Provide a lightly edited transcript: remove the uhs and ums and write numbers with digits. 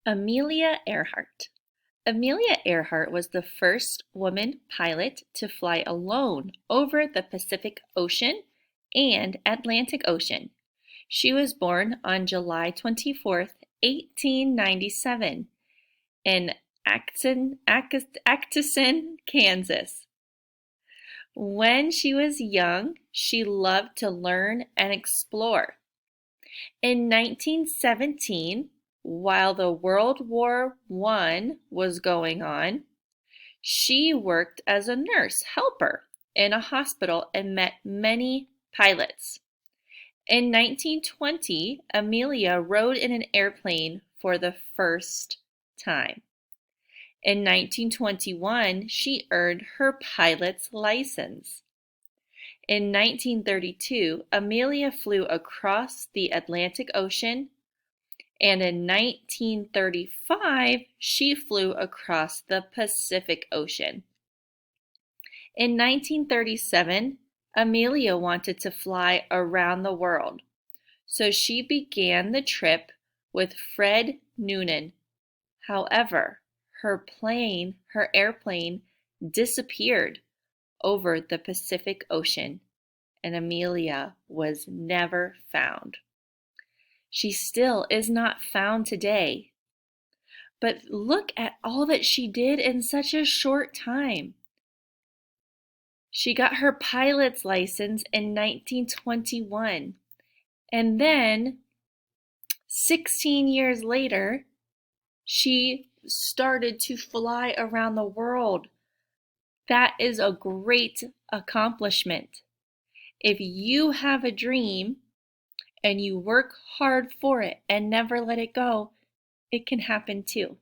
Amelia Earhart. Amelia Earhart was the first woman pilot to fly alone over the Pacific Ocean and Atlantic Ocean. She was born on July 24th, 1897, in Atchison, Kansas. When she was young, she loved to learn and explore. In 1917, while the World War I was going on, she worked as a nurse helper in a hospital and met many pilots. In 1920, Amelia rode in an airplane for the first time. In 1921, she earned her pilot's license. In 1932, Amelia flew across the Atlantic Ocean, and in 1935, she flew across the Pacific Ocean. In 1937, Amelia wanted to fly around the world, so she began the trip with Fred Noonan. However, her airplane, disappeared over the Pacific Ocean, and Amelia was never found. She still is not found today. But look at all that she did in such a short time. She got her pilot's license in 1921, and then 16 years later, she started to fly around the world. That is a great accomplishment. If you have a dream and you work hard for it and never let it go, it can happen too.